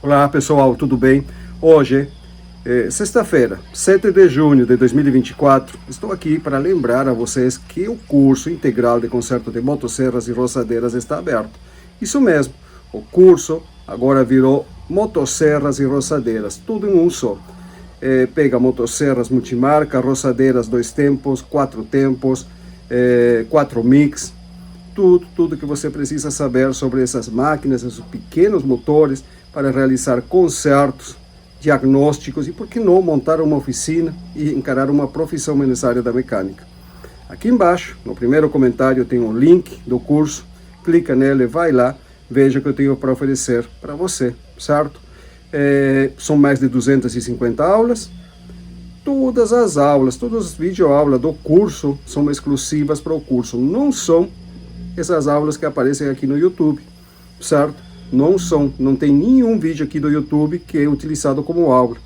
Olá pessoal, tudo bem? Hoje, sexta-feira, 7 de junho de 2024, estou aqui para lembrar a vocês que o curso integral de conserto de motosserras e roçadeiras está aberto. Isso mesmo, o curso agora virou motosserras e roçadeiras, tudo em um só. Pega motosserras multimarca, roçadeiras 2 tempos, 4 tempos, 4 mix, tudo que você precisa saber sobre essas máquinas, esses pequenos motores, para realizar consertos, diagnósticos e, por que não, montar uma oficina e encarar uma profissão nessa área da mecânica. Aqui embaixo, no primeiro comentário, tem um link do curso, clica nele, vai lá, veja o que eu tenho para oferecer para você, certo? São mais de 250 aulas, todas as aulas, todas as videoaulas do curso são exclusivas para o curso, não são essas aulas que aparecem aqui no YouTube, certo? Não tem nenhum vídeo aqui do YouTube que é utilizado como aula.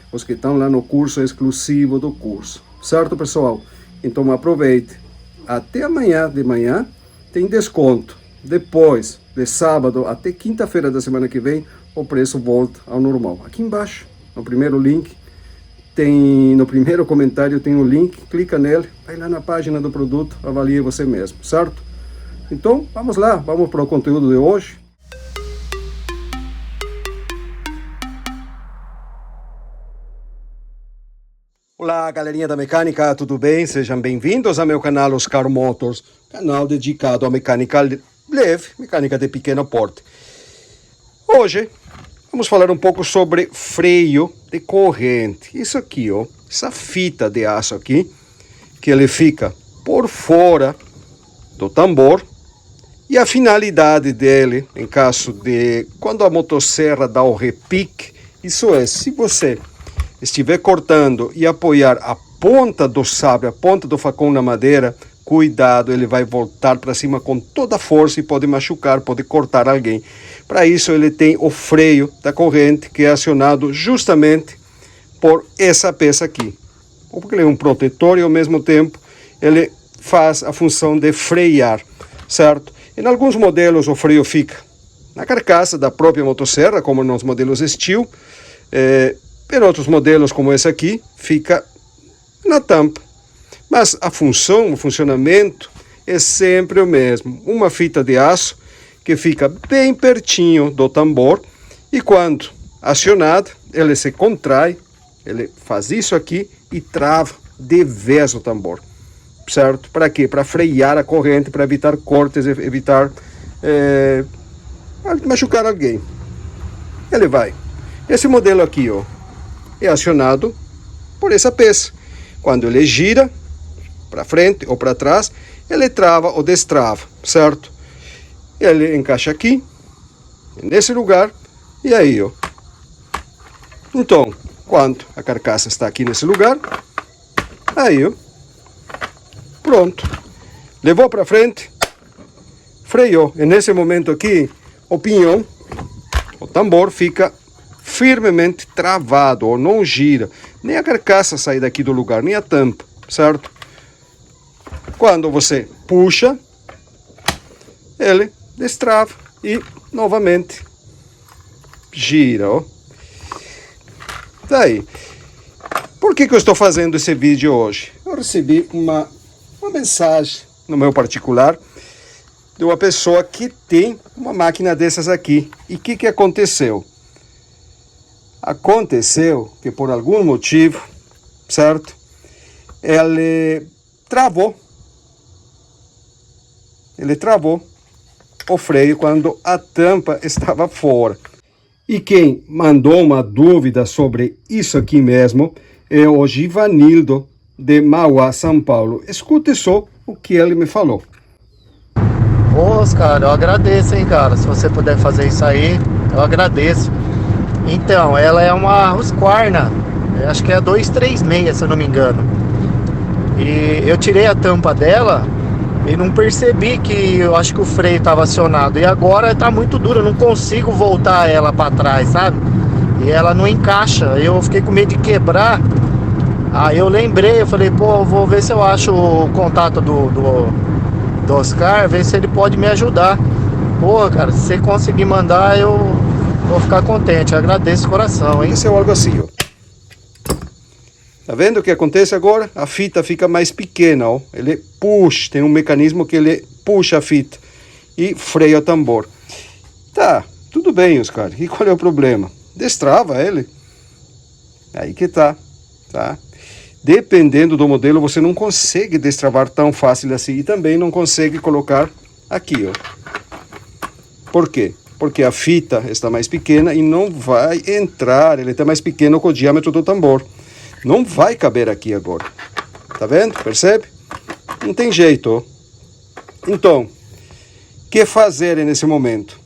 Os que estão lá no curso é exclusivo do curso, certo pessoal? Então aproveite, até amanhã de manhã tem desconto, depois de sábado até quinta-feira da semana que vem o preço volta ao normal. Aqui embaixo, no primeiro link, no primeiro comentário tem um link, clica nele, vai lá na página do produto, avalie você mesmo, certo? Então vamos lá, vamos para o conteúdo de hoje. Olá galerinha da mecânica, tudo bem? Sejam bem-vindos ao meu canal Oscar Motors, canal dedicado à mecânica leve, mecânica de pequeno porte. Hoje vamos falar um pouco sobre freio de corrente. Isso aqui, ó, essa fita de aço aqui, que ele fica por fora do tambor, e a finalidade dele, em caso de quando a motosserra dá o repique, isso é, se você estiver cortando e apoiar a ponta do sabre, a ponta do facão na madeira, cuidado, ele vai voltar para cima com toda a força e pode machucar, pode cortar alguém. Para isso ele tem o freio da corrente, que é acionado justamente por essa peça aqui. Porque ele é um protetor e ao mesmo tempo ele faz a função de frear, certo? Em alguns modelos o freio fica na carcaça da própria motosserra, como nos modelos Steel, em outros modelos como esse aqui, fica na tampa. Mas a função, o funcionamento é sempre o mesmo. Uma fita de aço que fica bem pertinho do tambor e quando acionado, ele se contrai, ele faz isso aqui e trava de vez o tambor. Certo? Para quê? Para frear a corrente, para evitar cortes, evitar machucar alguém. Ele vai. Esse modelo aqui, ó, é acionado por essa peça. Quando ele gira para frente ou para trás, ele trava ou destrava, certo? Ele encaixa aqui, nesse lugar, e aí, ó. Então, quando a carcaça está aqui nesse lugar, aí, ó, pronto. Levou para frente, freou. E nesse momento aqui, o pinhão, o tambor fica firmemente travado, ou não gira, nem a carcaça sai daqui do lugar, nem a tampa, certo? Quando você puxa, ele destrava e novamente gira, ó. Daí, por que eu estou fazendo esse vídeo hoje? Eu recebi uma mensagem no meu particular de uma pessoa que tem uma máquina dessas aqui. E o que aconteceu? Aconteceu que por algum motivo, certo? Ele travou o freio quando a tampa estava fora. E quem mandou uma dúvida sobre isso aqui mesmo é o Givanildo de Mauá, São Paulo. Escute só o que ele me falou. Oscar, eu agradeço, hein, cara. Se você puder fazer isso aí, eu agradeço. Então, ela é uma Husqvarna, acho que é 236, se eu não me engano. E eu tirei a tampa dela e não percebi que eu acho que o freio estava acionado. E agora está muito dura, eu não consigo voltar ela para trás, sabe? E ela não encaixa. Eu fiquei com medo de quebrar. Aí eu lembrei, eu falei, pô, vou ver se eu acho o contato do Oscar, ver se ele pode me ajudar. Pô, cara, se você conseguir mandar, eu vou ficar contente. Eu agradeço de coração, hein? Esse é algo assim, ó. Tá vendo o que acontece agora? A fita fica mais pequena, ó. Ele puxa, tem um mecanismo que ele puxa a fita e freia o tambor. Tá, tudo bem, Oscar. E qual é o problema? Destrava ele. Aí que tá. Dependendo do modelo, você não consegue destravar tão fácil assim. E também não consegue colocar aqui, ó. Por quê? Porque a fita está mais pequena e não vai entrar. Ele está mais pequeno com o diâmetro do tambor. Não vai caber aqui agora. Tá vendo? Percebe? Não tem jeito, ó. Então, o que fazer nesse momento?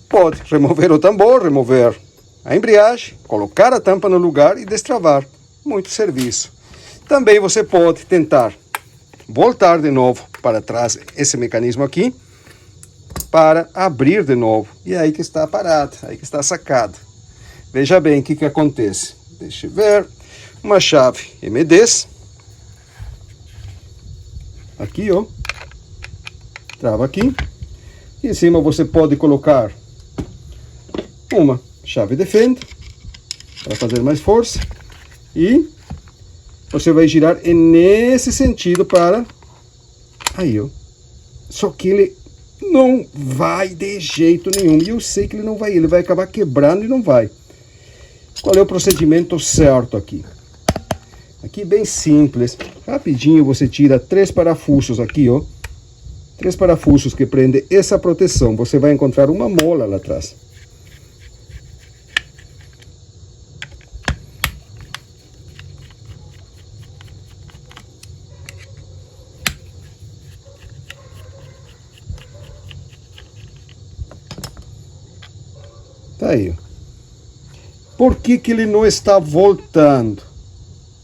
Pode remover o tambor, remover a embreagem, colocar a tampa no lugar e destravar. Muito serviço. Também você pode tentar voltar de novo para trás esse mecanismo aqui para abrir de novo. E aí que está parado, aí que está sacado. Veja bem o que acontece. Deixa eu ver. Uma chave M10. Aqui, ó. Trava aqui. Em cima você pode colocar uma chave de fenda para fazer mais força. E você vai girar nesse sentido para... Aí, ó. Só que ele não vai de jeito nenhum. E eu sei que ele não vai. Ele vai acabar quebrando e não vai. Qual é o procedimento certo aqui? Aqui bem simples. Rapidinho você tira 3 parafusos aqui, ó. 3 parafusos que prendem essa proteção. Você vai encontrar uma mola lá atrás. Tá aí, ó. Por que ele não está voltando?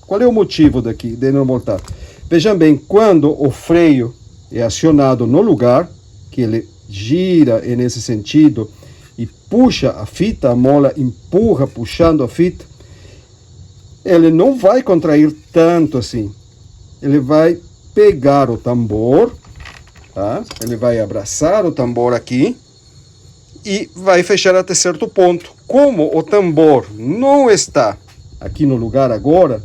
Qual é o motivo daqui de não voltar? Vejam bem, quando o freio é acionado no lugar, que ele gira nesse sentido e puxa a fita, a mola empurra puxando a fita, ele não vai contrair tanto assim. Ele vai pegar o tambor, tá? Ele vai abraçar o tambor aqui e vai fechar até certo ponto. Como o tambor não está aqui no lugar agora,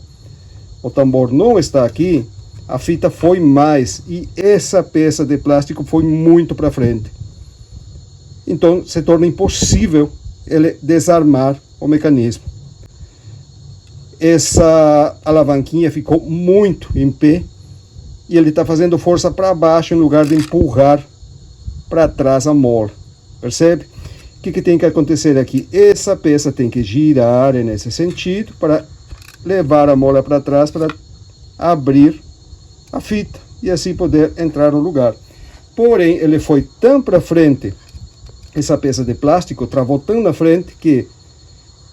o tambor não está aqui, a fita foi mais e essa peça de plástico foi muito para frente. Então se torna impossível ele desarmar o mecanismo. Essa alavanquinha ficou muito em pé e ele está fazendo força para baixo em lugar de empurrar para trás a mola. Percebe? O que tem que acontecer aqui? Essa peça tem que girar nesse sentido para levar a mola para trás para abrir a fita e assim poder entrar no lugar. Porém, ele foi tão para frente, essa peça de plástico travou tão na frente que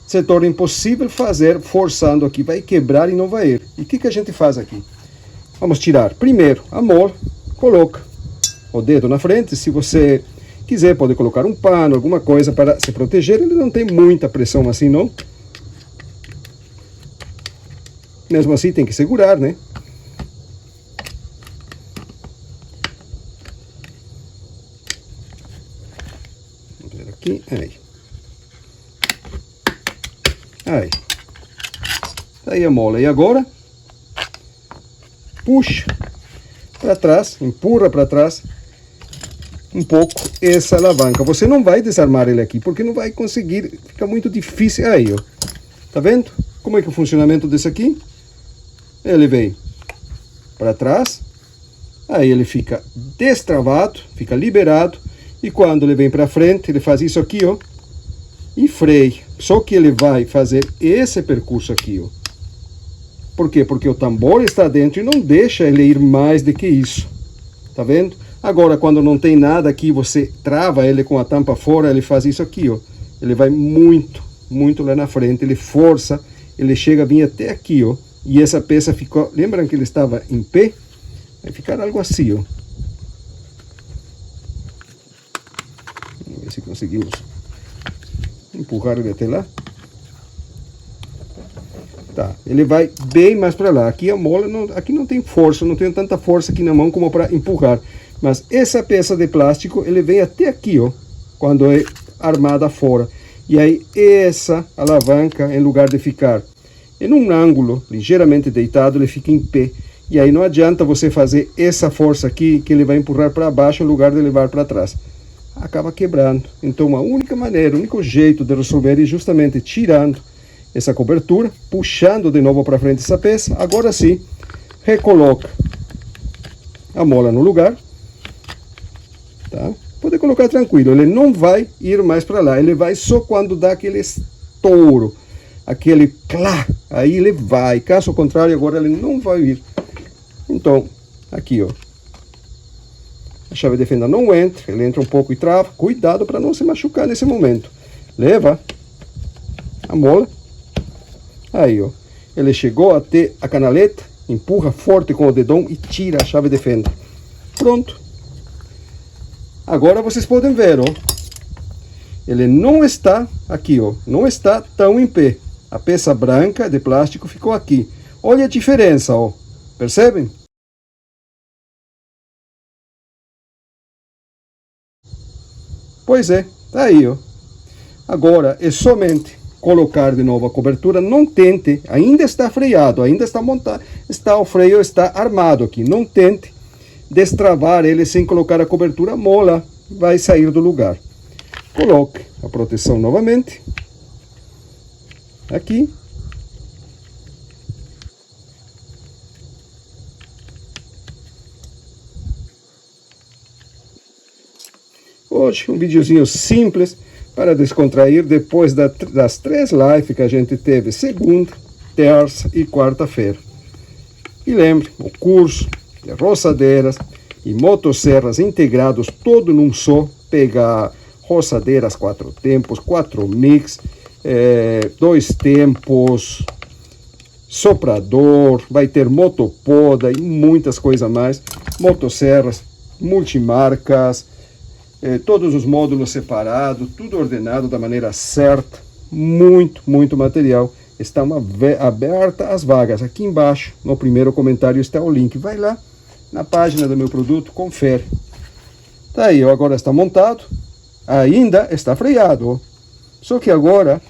se torna impossível fazer forçando aqui. Vai quebrar e não vai ir. E o que a gente faz aqui? Vamos tirar primeiro a mola, coloca o dedo na frente. Se você quiser, pode colocar um pano, alguma coisa para se proteger. Ele não tem muita pressão assim, não. Mesmo assim, tem que segurar, né? Vamos ver aqui. Aí. Aí. Aí a mola. E agora? Puxa para trás, empurra para trás um pouco essa alavanca. Você não vai desarmar ele aqui, porque não vai conseguir, fica muito difícil. Aí, ó. Tá vendo? Como é que é o funcionamento desse aqui? Ele vem para trás, aí ele fica destravado, fica liberado, e quando ele vem para frente, ele faz isso aqui, ó, e freia. Só que ele vai fazer esse percurso aqui, ó. Por quê? Porque o tambor está dentro e não deixa ele ir mais do que isso. Tá vendo? Agora, quando não tem nada aqui, você trava ele com a tampa fora, ele faz isso aqui, ó. Ele vai muito, muito lá na frente, ele força, ele chega a vir até aqui, ó. E essa peça ficou... Lembram que ele estava em pé? Vai ficar algo assim, ó. Vamos ver se conseguimos empurrar ele até lá. Tá, ele vai bem mais para lá. Aqui a mola, aqui não tem força, não tem tanta força aqui na mão como para empurrar. Mas essa peça de plástico, ele vem até aqui, ó. Quando é armada fora. E aí essa alavanca, em lugar de ficar em um ângulo ligeiramente deitado, ele fica em pé. E aí não adianta você fazer essa força aqui, que ele vai empurrar para baixo em lugar de levar para trás. Acaba quebrando. Então a única maneira, o único jeito de resolver é justamente tirando essa cobertura, puxando de novo para frente essa peça. Agora sim, recoloca a mola no lugar. Tá? Pode colocar tranquilo, ele não vai ir mais para lá, ele vai só quando dá aquele estouro, aquele clá, aí ele vai. Caso contrário, agora ele não vai ir. Então, aqui ó, a chave de fenda não entra, ele entra um pouco e trava. Cuidado para não se machucar nesse momento. Leva a mola, aí ó, ele chegou até a canaleta, empurra forte com o dedão e tira a chave de fenda. Pronto. Agora vocês podem ver, ó, ele não está aqui, ó, não está tão em pé. A peça branca de plástico ficou aqui. Olha a diferença, ó. Percebem? Pois é, tá aí, ó. Agora é somente colocar de novo a cobertura. Não tente, ainda está freado, ainda está montado, o freio está armado aqui. Não tente destravar ele sem colocar a cobertura, a mola vai sair do lugar. Coloque a proteção novamente aqui. Hoje um videozinho simples para descontrair depois das 3 lives que a gente teve segunda, terça e quarta-feira. E lembre, o curso de roçadeiras e motosserras integrados todo num só. Pegar roçadeiras 4 tempos, 4 mix, 2 tempos, soprador, vai ter motopoda e muitas coisas mais. Motosserras, multimarcas, todos os módulos separados, tudo ordenado da maneira certa. Muito material. Estão abertas as vagas. Aqui embaixo, no primeiro comentário, está o link. Vai lá na página do meu produto, confere. Tá aí, ó, agora está montado. Ainda está freado, ó. Só que agora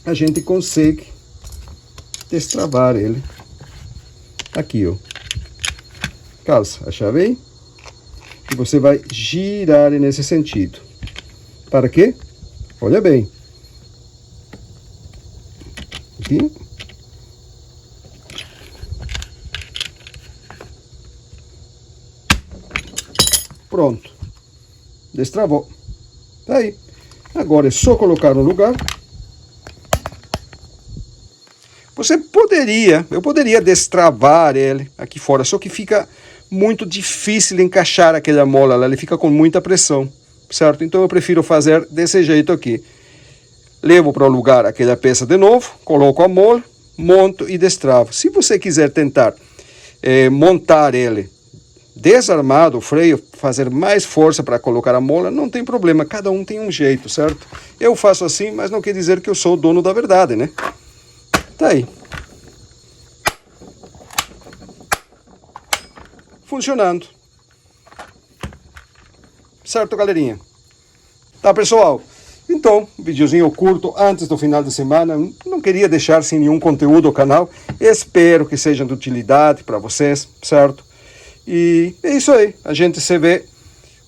a gente consegue destravar ele. Aqui, ó. Calça a chave aí. E você vai girar nesse sentido. Para quê? Olha bem. Aqui. Pronto. Destravou. Tá aí. Agora é só colocar no lugar. Eu poderia destravar ele aqui fora, só que fica muito difícil encaixar aquela mola lá, ele fica com muita pressão, certo? Então eu prefiro fazer desse jeito aqui. Levo para o lugar aquela peça de novo, coloco a mola, monto e destravo. Se você quiser tentar montar ele desarmado, o freio, fazer mais força para colocar a mola, não tem problema, cada um tem um jeito, certo? Eu faço assim, mas não quer dizer que eu sou o dono da verdade, né? Tá aí. Funcionando. Certo, galerinha? Tá, pessoal? Então, videozinho curto antes do final de semana. Não queria deixar sem nenhum conteúdo o canal. Espero que seja de utilidade para vocês, certo? E é isso aí. A gente se vê.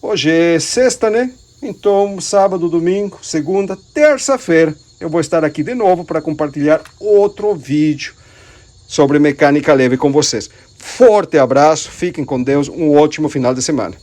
Hoje é sexta, né? Então, sábado, domingo, segunda, terça-feira, eu vou estar aqui de novo para compartilhar outro vídeo sobre mecânica leve com vocês. Forte abraço, fiquem com Deus, um ótimo final de semana.